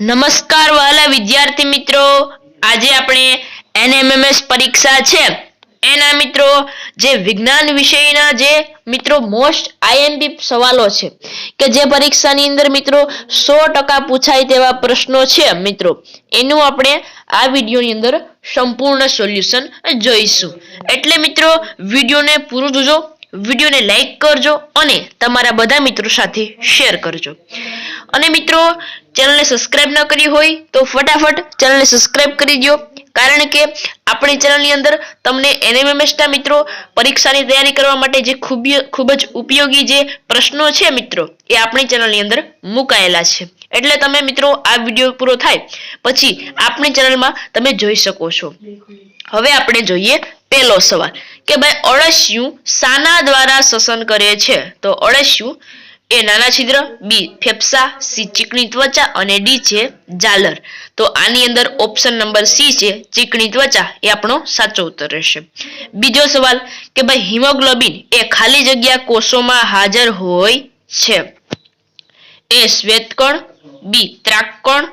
નમસ્કાર વહાલા વિદ્યાર્થી મિત્રો, આજે આપણે એનએમએમએસ પરીક્ષા છે એના મિત્રો જે વિજ્ઞાન વિષયના જે મિત્રો મોસ્ટ આઈએમપી સવાલો છે કે જે પરીક્ષાની અંદર મિત્રો 100% પૂછાય તેવા પ્રશ્નો છે મિત્રો, એનું આપણે આ વિડીયોની અંદર સંપૂર્ણ સોલ્યુશન જોઈશું. એટલે મિત્રો વિડીયોને પૂરું જોજો, વિડીયોને લાઈક કરજો અને તમારા બધા મિત્રો સાથે શેર કરજો. અને મિત્રો ચેનલને સબસ્ક્રાઇબ ન કરી હોય તો ફટાફટ ચેનલને સબસ્ક્રાઇબ કરી દો, કારણ કે આપણી ચેનલની અંદર તમને એનએમએમએસના મિત્રો પરીક્ષાની તૈયારી કરવા માટે જે ખૂબ જ ઉપયોગી જે પ્રશ્નો છે મિત્રો એ આપણી ચેનલની અંદર મુકાયેલા છે. એટલે તમે મિત્રો આ વિડીયો પૂરો થાય પછી આપણી ચેનલમાં તમે જોઈ શકો છો. હવે આપણે જોઈએ પહેલો સવાલ કે ભાઈ અળસિયું શાના દ્વારા શ્વસન કરે છે? તો અળસિયું એ નાના છિદ્ર, બી ફેફસા, સી ચીકણી ત્વચા અને ડી છે ઝાલર. તો આની અંદર ઓપ્શન નંબર સી છે ચીકણી ત્વચા એ આપણો સાચો ઉત્તર રહેશે. બીજો સવાલ કે ભાઈ હિમોગ્લોબિન એ ખાલી જગ્યા કોષોમાં હાજર હોય છે. એ શ્વેતકણ, બી ત્રાકકણ,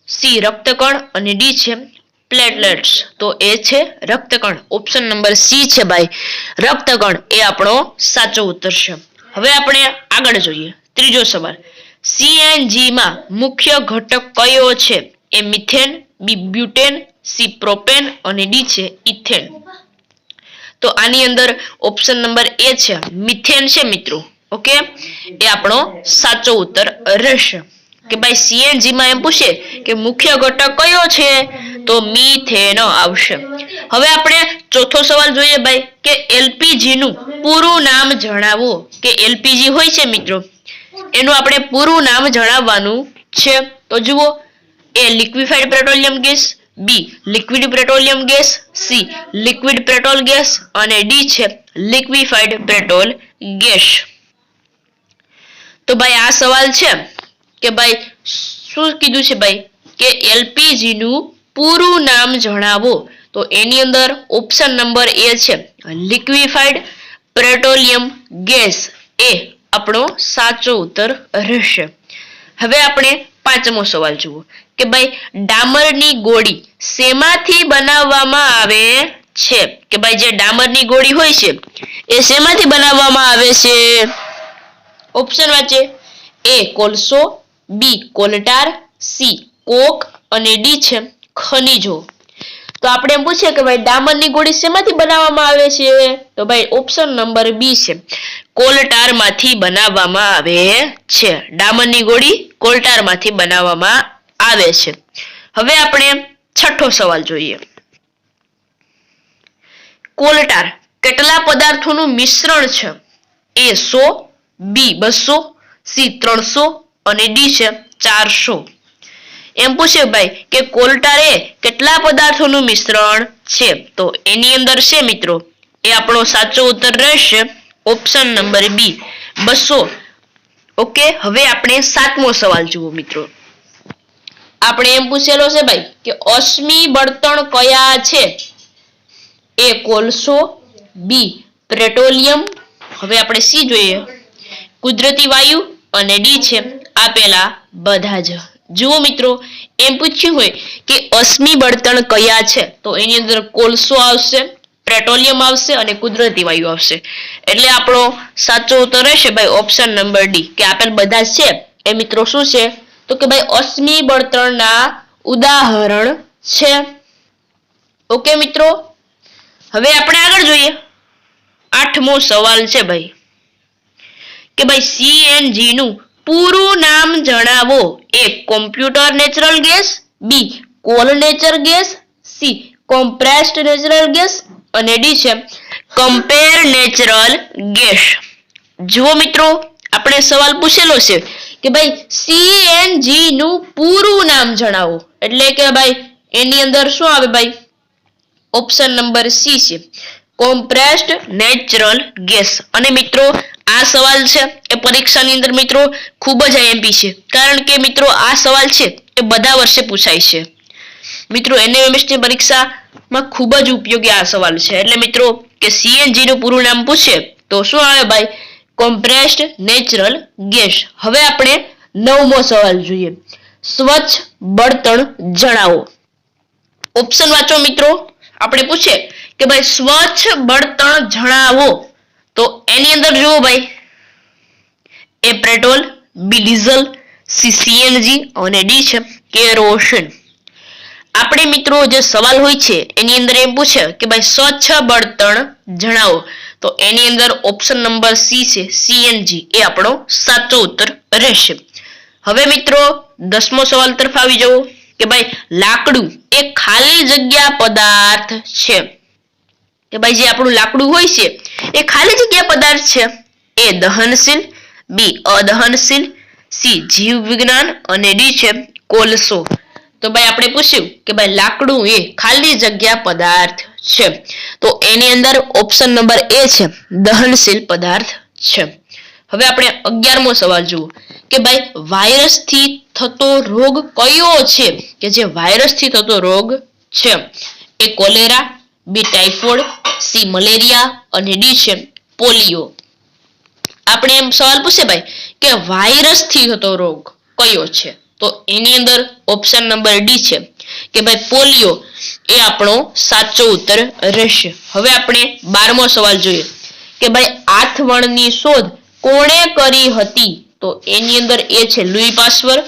સી રક્તકણ અને ડી છે પ્લેટલેટ્સ. તો એ છે રક્તકણ. ઓપ્શન નંબર સી છે ભાઈ રક્તકણ એ આપણો સાચો ઉત્તર છે. હવે આપણે આગળ જોઈએ ત્રીજો સવાલ, સીએનજી માં મુખ્ય ઘટક કયો છે? એ મિથેન, બી બ્યુટેન, સી પ્રોપેન અને ડી છે ઇથેન. તો આની અંદર ઓપ્શન નંબર એ છે મિથેન છે મિત્રો. ઓકે, એ આપણો સાચો ઉત્તર રહેશે. કે ભાઈ સીએનજી માં એમ પૂછે કે મુખ્ય ઘટક કયો છે તો મિથેન આવશે. હવે આપણે ચોથો સવાલ જોઈએ ભાઈ કે એલપીજી નું પૂરું નામ જણાવો. કે એલપીજી હોય છે મિત્રો એનું આપણે પૂરું નામ જણાવવાનું છે. તો જુઓ, A liquefied petroleum gas, B liquid petroleum gas, C liquid petrol gas અને ડી છે લિક્વિફાઈડ પેટ્રોલ ગેસ. તો ભાઈ આ સવાલ છે કે ભાઈ શું કીધું છે ભાઈ કે એલપીજી નું પૂરું નામ જણાવો. તો એની અંદર ઓપ્શન નંબર એ છે લિક્વિફાઈડ પેટ્રોલિયમ ગેસ એ આપણો સાચો ઉત્તર રહેશે. હવે આપણે પાંચમો સવાલ જુઓ કે ભાઈ ડામરની ગોળી શેમાંથી બનાવવામાં આવે છે? કે ભાઈ જે ડામરની ગોળી હોય છે એ શેમાંથી બનાવવામાં આવે છે? ઓપ્શન વાંચે, એ કોલસો, બી કોલટાર, સી કોક અને ડી છે ખનીજો. તો આપણે એમ પૂછીએ કે ભાઈ ડામરની ગોળી શેમાંથી બનાવવામાં આવે છે? તો ભાઈ ઓપ્શન નંબર બી છે કોલટારમાંથી બનાવવામાં આવે છે. ડામરની ગોળી કોલટારમાંથી બનાવવામાં આવે છે. હવે આપણે છઠ્ઠો સવાલ જોઈએ. કોલટાર કેટલા પદાર્થોનું મિશ્રણ છે? એ 100, બી 200, સી 300 અને ડી છે 400. એમ પૂછે ભાઈ કે કોલટાર એ કેટલા પદાર્થોનું મિશ્રણ છે? તો એની અંદર છે મિત્રો એ આપણો સાચો ઉત્તર રહેશે ઓપ્શન નંબર બી 200. ઓકે, હવે આપણે સાતમો સવાલ જુઓ મિત્રો. આપણે એમ પૂછેલો છે ભાઈ કે અશ્મિ બળતણ કયા છે? એ કોલસો, બી પેટ્રોલિયમ, હવે આપણે સી જોઈએ કુદરતી વાયુ અને ડી છે આપેલા બધા જ. જુઓ મિત્રો એમ પૂછ્યું હોય કે અશ્મિ બળતણ કયા છે તો એની અંદર કોલસો આવશે, પેટ્રોલિયમ આવશે અને કુદરતી વાયુ આવશે. એટલે આપણો સાચો ઉત્તર રહેશે ભાઈ ઓપ્શન નંબર ડી કે આપેલ બધા છે એ મિત્રો શું છે તો કે ભાઈ અશ્મિ બળતણના ઉદાહરણ છે. ઓકે મિત્રો, હવે આપણે આગળ જોઈએ આઠમો સવાલ છે ભાઈ કે ભાઈ સીએનજી નું પૂરું નામ જણાવો. A computer natural gas, B coal nature gas, C compressed natural gas અને ડી છે કમ્પેર નેચરલ ગેસ. જુઓ મિત્રો આપણે સવાલ પૂછેલો છે કે ભાઈ સીએનજી નું પૂરું નામ જણાવો. એટલે કે ભાઈ એની અંદર શું આવે ભાઈ ઓપ્શન નંબર સી છે કોમ્પ્રેસ્ડ નેચરલ ગેસ. અને મિત્રો આ સવાલ છે એ પરીક્ષાની અંદર મિત્રો ખૂબ જ આઈએમપી છે, કારણ કે મિત્રો આ સવાલ છે એ બધા વર્ષે પૂછાય છે મિત્રો. એનએમએમએસ ની પરીક્ષામાં ખૂબ જ ઉપયોગી આ સવાલ છે. એટલે મિત્રો કે સીએનજી નું પૂરું નામ પૂછે તો શું આવે ભાઈ કોમ્પ્રેસ્ડ નેચરલ ગેસ. હવે આપણે નવમો સવાલ જોઈએ સ્વચ્છ બળતણ જણાવો. ઓપ્શન વાંચો મિત્રો. આપણે પૂછે કે ભાઈ સ્વચ્છ બળતણ જણાવો તો એની અંદર જુઓ ભાઈ, એ પેટ્રોલ, બી ડીઝલ, સી સીએનજી અને ડી છે કેરોસીન. આપણે મિત્રો જે સવાલ હોય છે એની અંદર એમ પૂછે કે ભાઈ સ્વચ્છ બળતણ જણાવો તો એની અંદર ઓપ્શન નંબર સી છે સીએનજી એ આપણો સાચો ઉત્તર રહેશે. હવે મિત્રો 10મો સવાલ તરફ આવી જવો કે ભાઈ લાકડું એ ખાલી જગ્યા પદાર્થ છે. કે ભાઈ જે આપણું લાકડું હોય છે એ ખાલી જગ્યા પદાર્થ છે. એ દહનશીલ, બી અદહનશીલ, સી જીવ વિજ્ઞાન અને ડી છે કોલસો. તો ભાઈ આપણે પૂછ્યું કે ભાઈ લાકડું એ ખાલી જગ્યા પદાર્થ છે તો એની અંદર ઓપ્શન નંબર એ છે દહનશીલ પદાર્થ છે. હવે આપણે 11મો સવાલ જુઓ કે ભાઈ વાયરસથી થતો રોગ કયો છે? કે જે વાયરસથી થતો રોગ છે એ કોલેરા, બી ટાઇફોઇડ, સી મલેરિયા અને ડી છે પોલિયો. આપણે એમ સવાલ પૂછે ભાઈ કે વાયરસથી થતો રોગ કયો છે તો એની અંદર ઓપ્શન નંબર ડી છે કે ભાઈ પોલિયો એ આપણો સાચો ઉત્તર રહેશે. હવે આપણે 12મો સવાલ જોઈએ કે ભાઈ આથવણની શોધ કોણે કરી હતી તો એની અંદર એ છે લુઈ પાસ્ચર,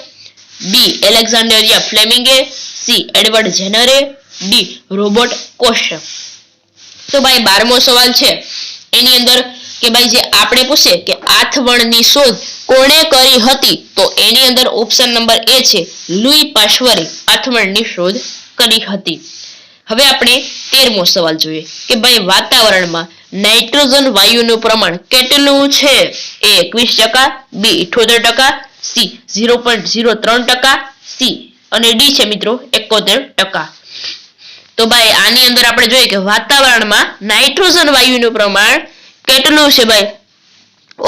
બી એલેક્ઝાન્ડરિયા ફ્લેમિંગે, સી એડવર્ડ જેનરે, ડી રોબર્ટ કોશ. તો ભાઈ 12મો સવાલ છે એની અંદર કે ભાઈ જે આપણે પૂછે કે આથવણની શોધ કોણે કરી હતી તો એની અંદર ઓપ્શન નંબર એ છે લુઈ પાસ્ચરે આથવણની શોધ કરી હતી. હવે આપણે 13મો સવાલ જોઈએ કે ભાઈ વાતાવરણમાં નાઇટ્રોજન વાયુનું પ્રમાણ કેટલું છે? એ 21%, બી 78%, સી 0.03%, સી અને ડી છે મિત્રો 71%. તો ભાઈ આની અંદર આપણે જોઈએ કે વાતાવરણમાં નાઇટ્રોજન વાયુનું પ્રમાણ કેટલું છે ભાઈ?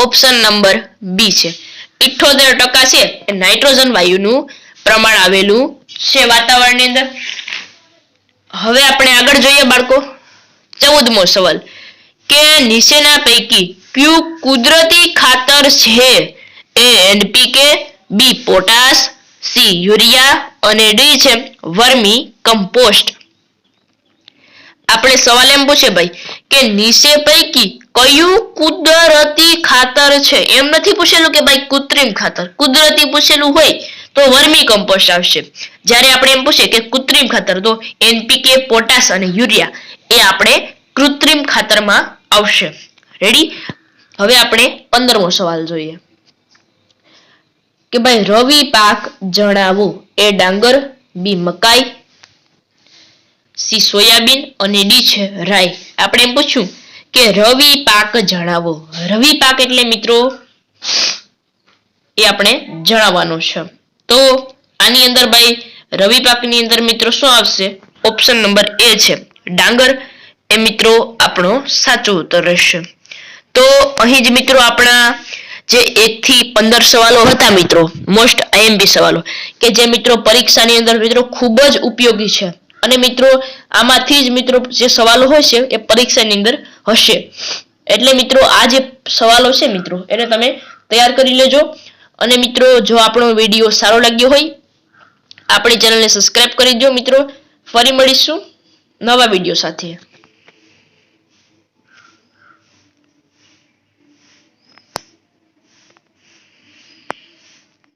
ઓપ્શન નંબર બી છે 78% છે એ નાઇટ્રોજન વાયુનું પ્રમાણ આવેલું છે વાતાવરણની અંદર. હવે આપણે આગળ જોઈએ બાળકો 14મો સવાલ કે નીચેના પૈકી કયું કુદરતી ખાતર છે? એ એનપીકે, બી પોટાશ, સી યુરિયા અને ડી છે વર્મી કમ્પોસ્ટ. આપણે સવાલ એમ પૂછે ભાઈ કે નીચે પૈકી કયું કુદરતી ખાતર છે? એમ નથી પૂછેલું કે ભાઈ કૃત્રિમ ખાતર. કુદરતી પૂછેલું હોય તો વર્મી કમ્પોસ્ટ આવશે. જ્યારે આપણે એમ પૂછે કે કૃત્રિમ ખાતર તો એનપીકે, પોટાશ અને યુરિયા એ આપણે કૃત્રિમ ખાતરમાં આવશે. રેડી? હવે આપણે 15મો સવાલ જોઈએ કે ભાઈ રવિ પાક જણાવો. એ ડાંગર, બી મકાઈ, સી સોયાબીન અને ડી છે રાઈ. આપણે એમ પૂછ્યું કે રવિ પાક જણાવો. રવિ પાક એટલે મિત્રો એ આપણે જણાવવાનો છે. તો આની અંદર ભાઈ રવિ પાકની અંદર મિત્રો શું આવશે? ઓપ્શન નંબર એ છે ડાંગર એ મિત્રો આપણો સાચો ઉત્તર રહેશે. તો અહીં જ મિત્રો આપણા જે 1 થી 15 સવાલો હતા મિત્રો મોસ્ટ આઈએમપી સવાલો કે જે મિત્રો પરીક્ષાની અંદર મિત્રો ખૂબ જ ઉપયોગી છે અને મિત્રો આમાંથી જ મિત્રો જે સવાલો હોય છે એ પરીક્ષાની અંદર હશે. એટલે મિત્રો આ જે સવાલો છે મિત્રો એને તમે તૈયાર કરી લેજો. અને મિત્રો જો આપણો વિડીયો સારો લાગ્યો હોય આપણી ચેનલને સબસ્ક્રાઇબ કરી દો મિત્રો. ફરી મળીશું નવા વિડીયો સાથે.